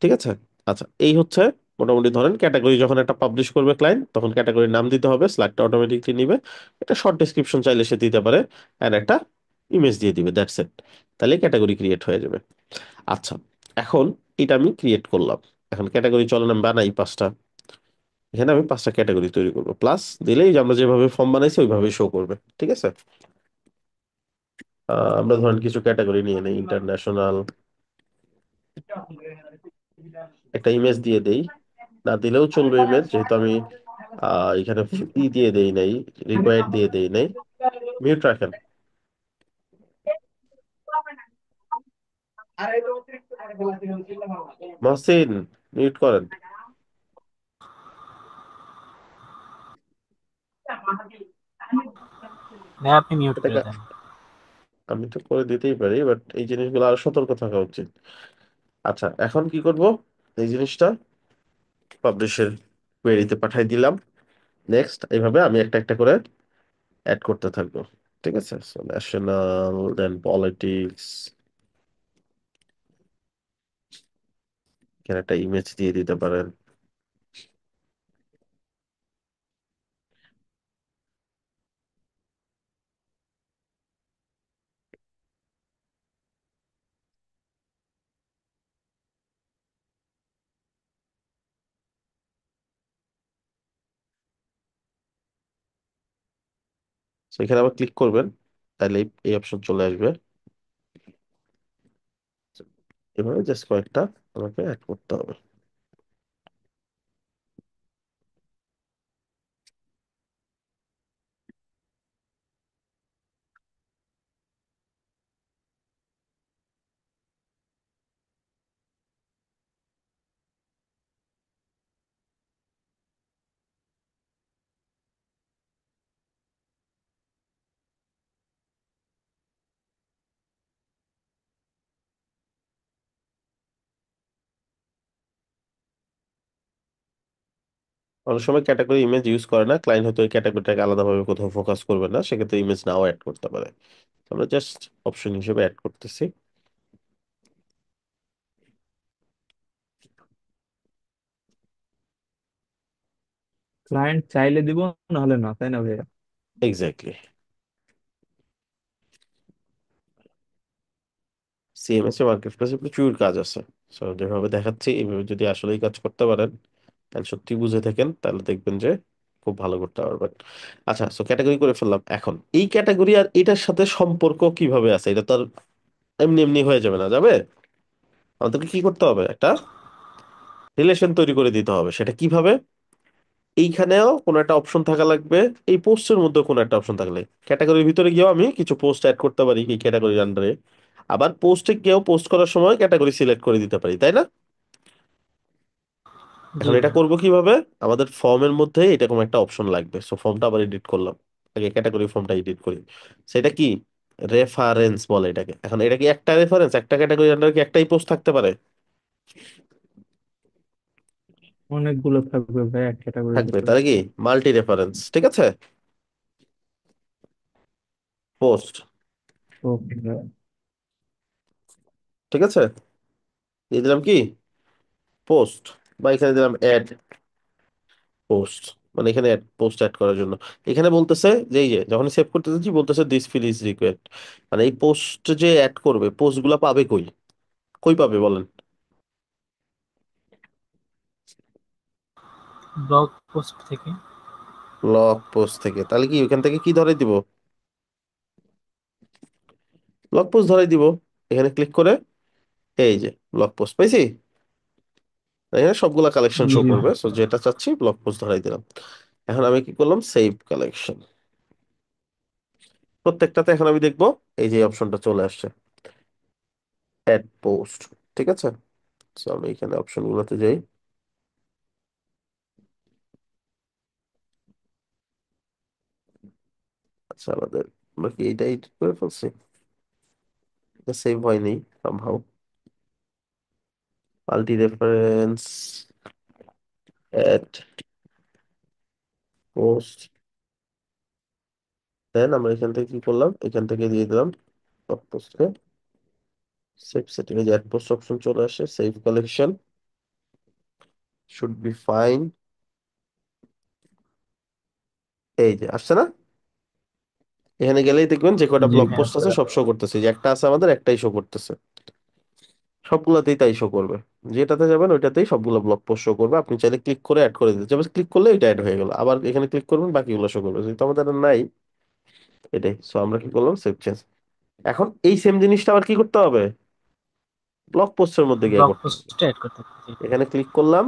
ঠিক আছে। আচ্ছা, এই হচ্ছে মোটামুটি, ধরেন ক্যাটাগরি যখন একটা পাবলিশ করবে ক্লায়েন্ট, তখন ক্যাটাগরির নাম দিতে হবে, স্ল্যাগটা অটোমেটিকলি নিবে, একটা শর্ট ডেসক্রিপশন চাইলে সে দিতে পারে, আর একটা ইমেজ দিয়ে দিবে, দ্যাটস ইট। তাহলে ক্যাটাগরি ক্রিয়েট হয়ে যাবে। আচ্ছা, এখন এটা আমি ক্রিয়েট করলাম, এখন ক্যাটাগরি চলেন আমি বানাই পাঁচটা। এখানে আমি পাঁচটা ক্যাটাগরি তৈরি করবো, প্লাস দিলেই যে আমরা যেভাবে ফর্ম বানাইছি ওইভাবে শো করবে, ঠিক আছে। আমরা ধরেন কিছু ক্যাটাগরি নিয়ে নেই, ইন্টারন্যাশনাল, একটা ইমেজ দিয়ে দেই, না দিলেও চলবে ইমেজ, যেহেতু আমি এখানে দিয়ে দেই নাই, রিকোয়ার্ড দিয়ে দেই নাই। মিউট রাখেন, মহসিন, মিউট করেন। না, আপনি মিউট করে এটাকে দেন। আমি তো করে দিতেই পারি, বাট এই জিনিসগুলো আরো সতর্ক থাকা উচিত। আচ্ছা, এখন কি করব, এই জিনিসটা পাবলিশের কোয়েরিতে পাঠাই দিলাম। নেক্সট, এইভাবে আমি একটা একটা করে অ্যাড করতে থাকবো। ঠিক আছে, ন্যাশনাল, দেন পলিটিক্স, এখানে একটা ইমেজ দিয়ে দিতে পারেন। তো এখানে আবার ক্লিক করবেন, তাহলে এই অপশন চলে আসবে। এভাবে জাস্ট কয়েকটা আমাকে অ্যাড করতে হবে। অনেক সময় ক্যাটাগরি ইমেজ ইউজ করে না ক্লায়েন্ট, হয়তো ওই ক্যাটাগরিটাকে আলাদাভাবে কোথাও ফোকাস করবে না, সেক্ষেত্রে ইমেজ নাও অ্যাড করতে পারে। তো আমরা জাস্ট অপশন হিসেবে অ্যাড করতেছি। ক্লায়েন্ট চাইলে দিব, নাহলে না, তাই না ভাইয়া? এক্স্যাক্টলি। সিএমএস এ মার্কেট প্লেসে প্রচুর কাজ আছে। সো যেভাবে দেখাচ্ছি এইভাবে যদি আসলেই কাজ করতে পারেন, তাহলে সত্যি বুঝে থাকেন, তাহলে দেখবেন যে খুব ভালো করতে পারবেন। আচ্ছা, সো ক্যাটাগরি করে ফেললাম। এখন এই ক্যাটাগরি আর এটার সাথে সম্পর্ক কিভাবে আছে, এটা তো আর এমনি এমনি হয়ে যাবে না, যাবে। আমাদেরকে কি করতে হবে, একটা রিলেশন তৈরি করে দিতে হবে। সেটা কিভাবে? এইখানেও কোনো একটা অপশন থাকা লাগবে, এই পোস্টের মধ্যে কোনো একটা অপশন থাকলে ক্যাটাগরির ভিতরে গিয়েও আমি কিছু পোস্ট অ্যাড করতে পারি এই ক্যাটাগরির আন্ডারে। আবার পোস্টে গিয়েও পোস্ট করার সময় ক্যাটাগরি সিলেক্ট করে দিতে পারি, তাই না? জি এখন এটা ভাই। করব কিভাবে? আমাদের ফর্মের মধ্যে এরকম একটা অপশন লাগবে। সো ফর্মটা আবার এডিট করলাম, আগে ক্যাটাগরি ফর্মটা এডিট করি। সেটা কি? রেফারেন্স বলে এটাকে। এখন এটা কি একটা রেফারেন্স, একটা ক্যাটাগরি আন্ডারে কি একটাই পোস্ট থাকতে পারে? অনেকগুলো থাকবে ভাই এক ক্যাটাগরির থাকবে, ভিতরে। তাহলে কি মাল্টি রেফারেন্স, ঠিক আছে। পোস্ট, ওকে ভাই। ঠিক আছে, দিয়ে দিলাম কি পোস্ট, বা এখানে দিলাম অ্যাড পোস্ট, মানে এখানে পোস্ট অ্যাড করার জন্য। এখানে বলতেছে যে এই যে যখন সেভ করতে যাচ্ছি বলতেছে দিস ফিল ইজ রিকোয়ার্ড। মানে এই পোস্ট যে অ্যাড করবে, পোস্ট গুলা পাবে কই? কই পাবে বলেন? ব্লগ পোস্ট থেকে। ব্লগ পোস্ট থেকে। তাহলে কি ওখান থেকে কি ধরে দিব? ব্লগ পোস্ট ধরাই দিব। এখানে ক্লিক করে এই যে ব্লগ পোস্ট পাইছি, এখানে সবগুলা কালেকশন জি শো ভাই। করবে। সো যেটা চাচ্ছি ব্লগ পোস্ট ধরাই দিলাম। এখন আমি কি করলাম, সেভ কালেকশন। প্রত্যেকটাতে এখন আমি দেখবো এই যে অপশনটা চলে আসছে, অ্যাড পোস্ট, ঠিক আছে। সো আমি এখানে অপশন গুলোতে যাই। আচ্ছা, আমরা কি এইটা এডিট করে ফেলছি? এটা সেভ হয়নি somehow. Multi reference, add post, then আমরা এখান থেকে কি করলাম, এখান থেকে দিয়ে দিলাম পোস্টে সেভ সেটিং এ যে অ্যাড পোস্ট অপশন চলে আসে, save collection should be fine. এই যে আসছে না? এখানে গেলেই দেখবেন যে কয়টা জি ব্লগ ভাই পোস্ট আছে। আছে সব শো করতেছে, যে একটা আছে আমাদের একটাই শো করতেছে। সবগুলাতেই তাই শো করবে, যেটাতে যাবেন ওইটাতেই সবগুলো ব্লগ পোস্ট শো করবে। আপনি চাইলে ক্লিক করে অ্যাড করে দিতে, যাবে ক্লিক করলে এটা অ্যাড হয়ে গেল, আবার এখানে ক্লিক করবেন বাকিগুলো শো করবে, যেহেতু আমাদের আর নাই এটাই। সো আমরা কি করলাম, সেভ চেঞ্জ। এখন এই সেম জিনিসটা আবার কি করতে হবে, ব্লগ পোস্টের মধ্যে গিয়ে ব্লগ করতে হবে। পোস্টে অ্যাড করতে হবে, জি ভাই। এখানে ক্লিক করলাম।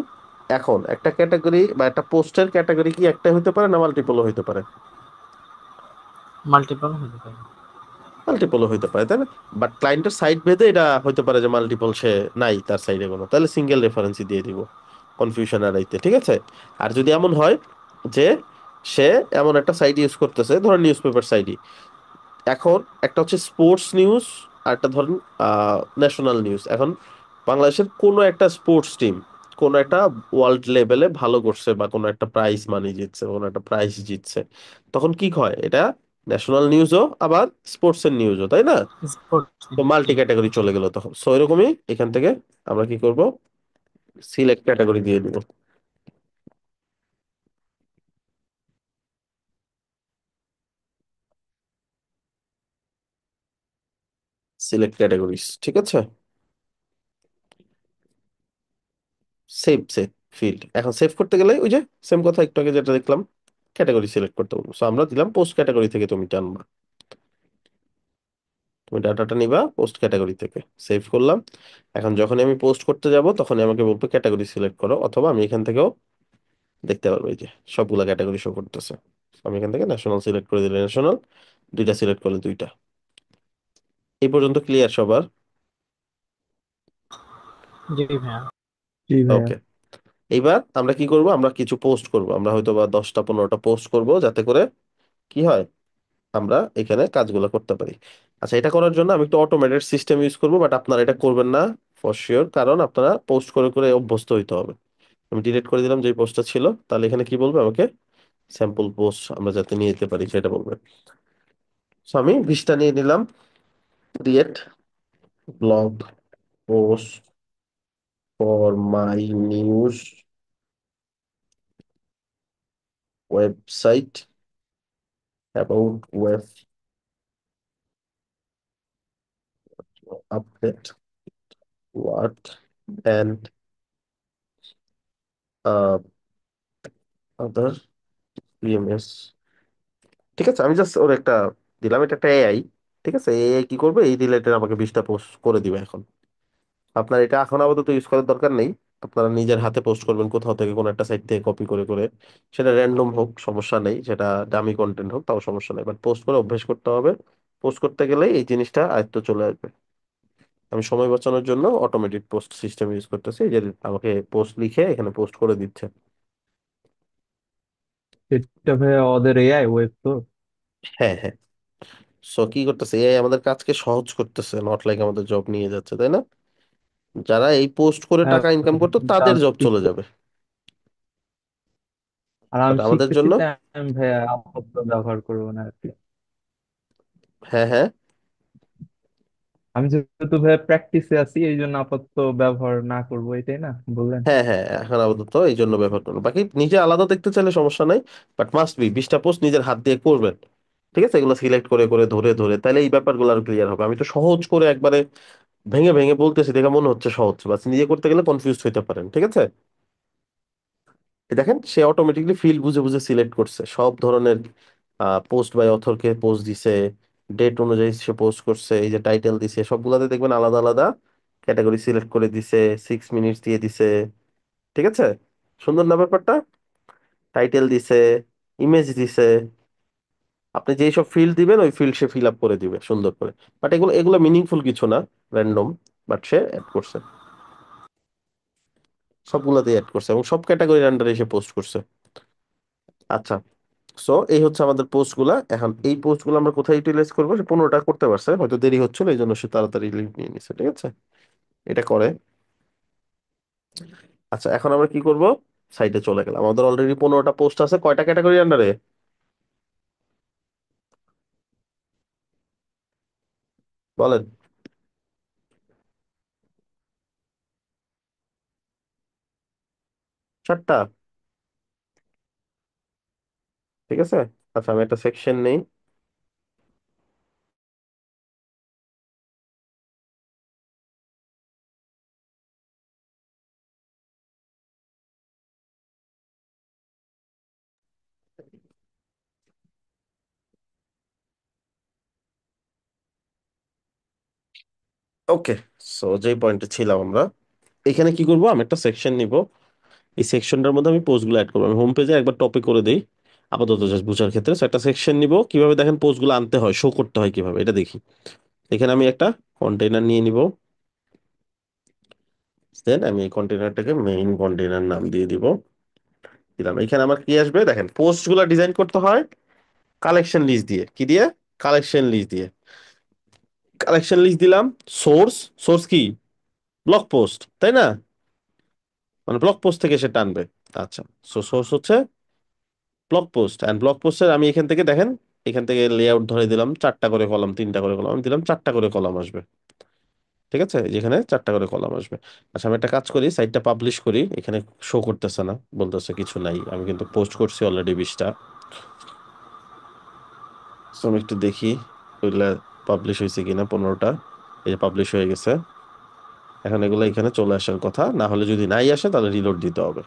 এখন একটা ক্যাটাগরি বা একটা পোস্টের ক্যাটাগরি কি একটাই হতে পারে, না মাল্টিপলও হতে পারে? মাল্টিপল হতে পারে। মাল্টিপলও হইতে পারে, তাই না? বাট ক্লায়েন্টের সাইড ভেদে এটা হইতে পারে যে মাল্টিপল সে নাই তার সাইডে কোনো, তাহলে সিঙ্গেল রেফারেন্সই দিয়ে দিব, কনফিউশন আর আইতে, ঠিক আছে। আর যদি এমন হয় যে সে এমন একটা সাইট ইউজ করতেছে, ধরেন নিউজ পেপার সাইটই, এখন একটা হচ্ছে স্পোর্টস নিউজ আর একটা ধরেন ন্যাশনাল নিউজ। এখন বাংলাদেশের কোনো একটা স্পোর্টস টিম কোনো একটা ওয়ার্ল্ড লেভেলে ভালো করছে বা কোনো একটা প্রাইজ মানি জিতছে, কোনো একটা প্রাইজ জিতছে, তখন কি হয়, এটা ন্যাশনাল নিউজও আবার স্পোর্টস এর নিউজও, তাই না? স্পোর্টস। তো মাল্টি ক্যাটাগরি চলে গেল তখন। সো এরকমই এখান থেকে আমরা কি করব, সিলেক্ট ক্যাটাগরি দিয়ে দিব। সিলেক্ট ক্যাটাগরিজ, ঠিক আছে। সেভ সেভ ফিল্ড, এখন সেভ করতে গেলে ওই যে সেম কথা একটু আগে যেটা দেখলাম, ক্যাটাগরি সিলেক্ট করতে বলবো। সো আমরা দিলাম পোস্ট ক্যাটাগরি থেকে তুমি টানবা, তুমি ডাটাটা নিবা পোস্ট ক্যাটাগরি থেকে। সেভ করলাম। এখন যখন আমি পোস্ট করতে যাব তখন আমাকে বলবে ক্যাটাগরি সিলেক্ট করো, অথবা আমি এখান থেকেও দেখতে পারবো এই যে সবগুলা ক্যাটাগরি শো করতেছে। আমি এখান থেকে ন্যাশনাল সিলেক্ট করে দিলে ন্যাশনাল, দুইটা সিলেক্ট করলে দুইটা। এই পর্যন্ত ক্লিয়ার সবার? জি ভাইয়া। জি ভাইয়া। ওকে। এইবার আমরা কি করব, আমরা কিছু পোস্ট করব, আমরা হয়তো বা 10টা 15টা পোস্ট করব, যাতে করে কি হয়, আমরা এখানে কাজগুলো করতে পারি। আচ্ছা, এটা করার জন্য আমি একটু অটোমেটেড সিস্টেম ইউজ করব, বাট আপনারা এটা করবেন না ফর শিওর, কারণ আপনারা পোস্ট করে করে অভ্যস্ত হইতে হবে। আমি ডিলিট করে দিলাম যে পোস্টটা ছিল, তাহলে এখানে কি বলবে আমাকে, স্যাম্পল পোস্ট আমরা যাতে নিয়ে যেতে পারি সেটা বলবে। সো আমি 20টা নিয়ে নিলাম। Create blog post for my news website about web update work and other EMS. ঠিক আছে, আমি জাস্ট ওর একটা দিলাম, এটা একটা এআই। ঠিক আছে, এআই কি করবে, এই রিলেটেড আমাকে 20টা পোস্ট করে দিবে। এখন আপনার এটা এখন আপাতত ইউজ করার দরকার নেই। আপনারা নিজের হাতে পোস্ট করবেন কোথাও থেকে, কোনো একটা সাইট থেকে কপি করে করে। সেটা র্যান্ডম হোক সমস্যা নেই, সেটা দামি কন্টেন্ট হোক তাও সমস্যা নেই, বাট পোস্ট করে অভ্যেস করতে হবে। পোস্ট করতে গেলে এই জিনিসটা আয়ত্ত চলে আসবে। আমি সময় বাঁচানোর জন্য অটোমেটেড পোস্ট সিস্টেম ইউজ করতেছি, যে আমাকে পোস্ট লিখে এখানে পোস্ট করে দিচ্ছে। এটা ভাইয়া ওদের এআই ওয়েব তো। হ্যাঁ হ্যাঁ। সো কি করতেছে, এআই আমাদের কাজকে সহজ করতেছে, নট লাইক আমাদের জব নিয়ে যাচ্ছে, তাই না? যারা এই পোস্ট করে হ্যাঁ, টাকা ইনকাম করতো তাদের জাস্ট জব চলে কিছু। যাবে, আর বাট আমি আমাদের শিখতেছি জন্য। তাই আমি ভাইয়া আপাতত ব্যবহার করবো না আর কি। হ্যাঁ হ্যাঁ আমি যেহেতু ভাইয়া প্র্যাকটিসে আছি এই জন্য আপাতত ব্যবহার না করবো, এটাই না বললেন? হ্যাঁ হ্যাঁ, এখন আপাতত এই জন্য ব্যবহার করুন, বাকি নিজে আলাদা দেখতে চাইলে সমস্যা নাই। বাট মাস্ট বি 20টা পোস্ট নিজের হাত দিয়ে করবেন। ঠিক আছে, এগুলো সিলেক্ট করে করে ধরে ধরে, তাহলে এই ব্যাপারগুলো আর ক্লিয়ার হবে। আমি তো সহজ করে একবারে ভেঙে ভেঙে বলতেছি, দেখে মনে হচ্ছে সহজ, বাস নিজে করতে গেলে কনফিউজ হইতে পারেন। ঠিক আছে, এই দেখেন সে অটোমেটিকলি ফিল্ড বুঝে বুঝে সিলেক্ট করছে সব ধরনের। পোস্ট বাই অথরকে পোস্ট দিছে, ডেট অনুযায়ী সে পোস্ট করছে, এই যে টাইটেল দিছে, সবগুলাতে দেখবেন আলাদা আলাদা ক্যাটাগরি সিলেক্ট করে দিছে, 6 মিনিটস দিয়ে দিছে। ঠিক আছে, সুন্দর না ব্যাপারটা? টাইটেল দিছে, ইমেজ দিছে, আপনি যেই সব ফিল্ড দিবেন ওই ফিল্ড সে ফিল আপ করে দিবে সুন্দর করে। বাট এগুলো এগুলো মিনিংফুল কিছু না, র্যান্ডম, বাট সে অ্যাড করছে, সবগুলাতেই অ্যাড করছে এবং সব ক্যাটাগরির আন্ডারে এসে পোস্ট করছে। আচ্ছা, সো এই হচ্ছে আমাদের পোস্ট গুলা। এখন এই পোস্ট গুলো আমরা কোথায় ইউটিলাইজ করবো, সে 15টা করতে পারছে, হয়তো দেরি হচ্ছিল এই জন্য সে তাড়াতাড়ি লিভ নিয়ে নিছে। ঠিক আছে, এটা করে। আচ্ছা, এখন আমরা কি করব, সাইটে চলে গেলাম। আমাদের অলরেডি 15টা পোস্ট আছে, কয়টা ক্যাটাগরি আন্ডারে বলেন? 4টা। ঠিক আছে, আচ্ছা আমি একটা সেকশন নেই। ওকে, সো যেই পয়েন্টে ছিলাম আমরা, এখানে কি করব, আমি একটা সেকশন নিব। এই সেকশনটার মধ্যে আমি পোস্টগুলো অ্যাড করবো। আমি হোম পেজে একবার টপিক করে দেই আপাতত জাস্ট বুঝার ক্ষেত্রে। So, একটা সেকশন নিব, কিভাবে দেখেন পোস্টগুলো আনতে হয়, শো করতে হয় কিভাবে, এটা দেখি। এখানে আমি একটা কন্টেইনার নিয়ে নিব। দেন আমি এই কন্টেইনারটাকে মেইন কন্টেইনার নাম দিয়ে দিব। দিলাম, এখানে আমার কি আসবে দেখেন, পোস্টগুলো ডিজাইন করতে হয় কালেকশন লিস্ট দিয়ে। কি দিয়ে? কালেকশন লিস্ট দিয়ে। কালেকশন লিস্ট দিলাম। সোর্স, সোর্স কি, ব্লগ পোস্ট, তাই না? মানে ব্লগ পোস্ট থেকে সে টানবে। আচ্ছা, সো সোর্স হচ্ছে ব্লগ পোস্ট, এন্ড ব্লগ পোস্টের আমি এখান থেকে দেখেন এখান থেকে লেআউট ধরে দিলাম 4টা করে কলাম, 3টা করে কলাম, আমি দিলাম 4টা করে কলাম আসবে। ঠিক আছে, যেখানে 4টা করে কলাম আসবে। আচ্ছা আমি একটা কাজ করি, সাইটটা পাবলিশ করি, এখানে শো করতেছে না, বলতেছে কিছু নাই, আমি কিন্তু পোস্ট করছি অলরেডি 20টা। So, আমি একটু দেখি ওইগুলা পাবলিশ হয়েছে কিনা, 15টা। এই যে পাবলিশ হয়ে গেছে। এখন এগুলো এখানে চলে আসার কথা, না হলে যদি নাই আসে তাহলে রিলোড দিতে হবে।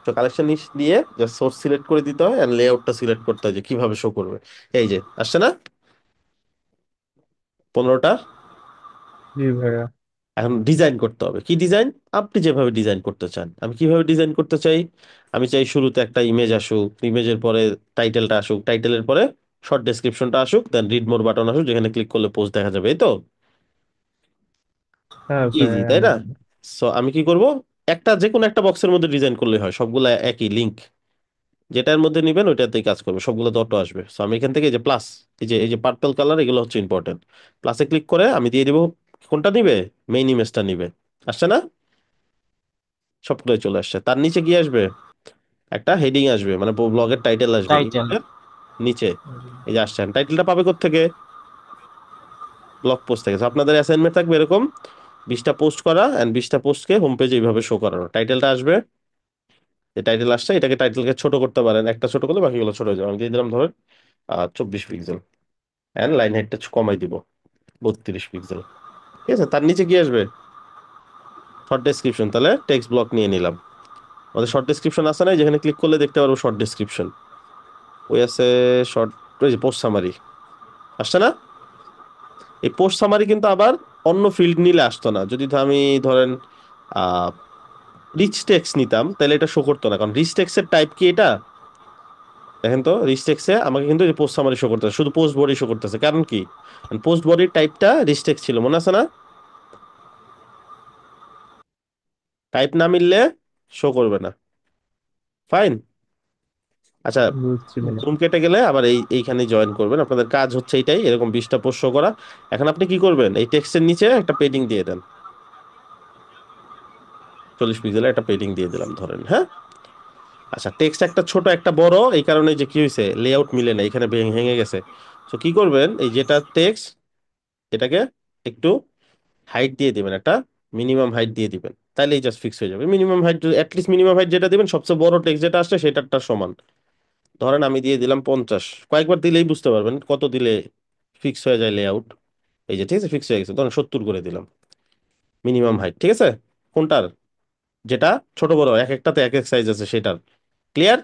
তো কালেকশন লিস্ট দিয়ে জাস্ট সোর্স সিলেক্ট করে দিতে হয়, আর লেআউটটা সিলেক্ট করতে হয় যে কিভাবে শো করবে। এই যে আসছে না 15টা। জি ভাইয়া। এখন ডিজাইন করতে হবে, কি ডিজাইন? আপনি যেভাবে ডিজাইন করতে চান। আমি কিভাবে ডিজাইন করতে চাই, আমি চাই শুরুতে একটা ইমেজ আসুক, ইমেজের পরে টাইটেলটা আসুক, টাইটেলের পরে শর্ট ডেসক্রিপশনটা আসুক, দেন রিড মোর বাটন আসুক, যেখানে ক্লিক করলে পোস্ট দেখা যাবে, এই তো হ্যাঁ ইজি, ভাইয়া, তাই না? আমি সো আমি কি করব, একটা যে কোনো একটা বক্সের মধ্যে ডিজাইন করলে হয়, সবগুলা একই লিংক, যেটার মধ্যে নিবেন ওইটাতেই কাজ করবে, সবগুলো তো অটো আসবে। সো আমি এখান থেকে এই যে প্লাস, এই যে পার্পল কালার, এগুলো হচ্ছে ইম্পর্টেন্ট। প্লাসে ক্লিক করে আমি দিয়ে দিব কোনটা নিবে, মেইন ইমেজটা নিবে। আসছে না, সবগুলোই চলে আসছে। তার নিচে কি আসবে, একটা হেডিং আসবে, মানে ব্লগের টাইটেল আসবে টাইটেল। ইমেজের নিচে। এই যে আসছে, টাইটেলটা পাবে কোত্থেকে, ব্লগ পোস্ট থেকে। So, আপনাদের অ্যাসাইনমেন্ট থাকবে এরকম 20টা পোস্ট করা, এন্ড 20টা পোস্টকে হোম পেজে এইভাবে শো করানো। টাইটেলটা আসবে, যে টাইটেল আসছে এটাকে, টাইটেলকে ছোট করতে পারেন, একটা ছোট করলে বাকিগুলো ছোট হয়ে যাবে। আমি দিয়ে দিলাম ধরেন 24 পিক্সেল, এন্ড লাইন হাইটটা কমাই দিব 32 পিক্সেল। ঠিক আছে, তার নিচে কি আসবে, শর্ট ডেসক্রিপশন। তাহলে টেক্সট ব্লক নিয়ে নিলাম, আমাদের শর্ট ডেসক্রিপশন আছে না, যেখানে ক্লিক করলে দেখতে পারবো শর্ট ডেসক্রিপশন। ওই আছে শর্ট, ওই যে পোস্ট সামারি আসছে না। এই পোস্ট সামারি কিন্তু আবার অন্য ফিল্ড নিলে আসতো না। যদি আমি ধরেন আহ রিচ টেক্সট নিতাম, তাহলে এটা শো করতো না, কারণ রিচ টেক্সটের টাইপ কি এটা, দেখেন তো। রিচ টেক্সটে আমাকে কিন্তু পোস্ট সামারি শো করতেছে, শুধু পোস্ট বডি শো করতেছে। কারণ কি, পোস্ট বডির টাইপটা রিচ টেক্সট ছিল, মনে আছে না? টাইপ না মিললে শো করবে না। ফাইন। আচ্ছা, বুঝছি ভাইয়া। জুম কেটে গেলে আবার এইখানে জয়েন করবেন। আপনাদের কাজ হচ্ছে এইটাই, এরকম 20টা পোস্ট শো করা। এখন আপনি কি করবেন, এই টেক্সটের নিচে একটা পেডিং দিয়ে দেন, 40 পিক্সেলের একটা পেডিং দিয়ে দিলাম ধরেন, হ্যাঁ। আচ্ছা, টেক্সট একটা ছোট একটা বড়, এই কারণে যে কি হয়েছে, লেআউট মিলে না, এখানে ভেঙে গেছে। তো কি করবেন, এই যেটা টেক্সট, এটাকে একটু হাইট দিয়ে দিবেন, একটা মিনিমাম হাইট দিয়ে দিবেন, তাইলেই জাস্ট ফিক্স হয়ে যাবে। Minimum height, at least minimum height যেটা দিবেন সবচেয়ে বড় টেক্সট যেটা আসছে সেটারটা সমান। ধরেন আমি দিয়ে দিলাম 50, কয়েকবার দিলেই বুঝতে পারবেন কত দিলে ফিক্স হয়ে যায় লেআউট। এই যে ঠিক আছে, ফিক্স হয়ে গেছে, ধরেন 70 করে দিলাম মিনিমাম হাইট। ঠিক আছে, কোনটার, যেটা ছোট বড় এক একটাতে এক এক সাইজ আছে সেটার। ক্লিয়ার?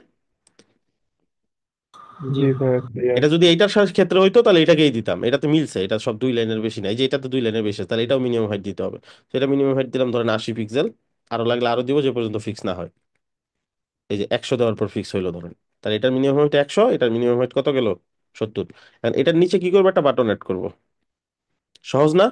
জি জি ভাই। ভাইয়া, ক্লিয়ার। এটা যদি এইটার ক্ষেত্রে হইতো তাহলে এটাকেই দিতাম, এটাতে মিলছে, এটা সব 2 লাইনের বেশি নাই, যে এটাতে 2 লাইনের বেশি আছে, তাহলে এটাও মিনিমাম হাইট দিতে হবে। সেটা মিনিমাম হাইট দিলাম ধরেন 80 পিক্সেল, আরো লাগলে আরো দিব, যে পর্যন্ত ফিক্স না হয়। এই যে 100 দেওয়ার পর ফিক্স হইলো ধরেন, তাহলে এটার মিনিমাম হাইট 100, এটার মিনিমাম হাইট কত গেল, 70। এখন এটার নিচে কি করবো, একটা বাটন অ্যাড করব। সহজ না?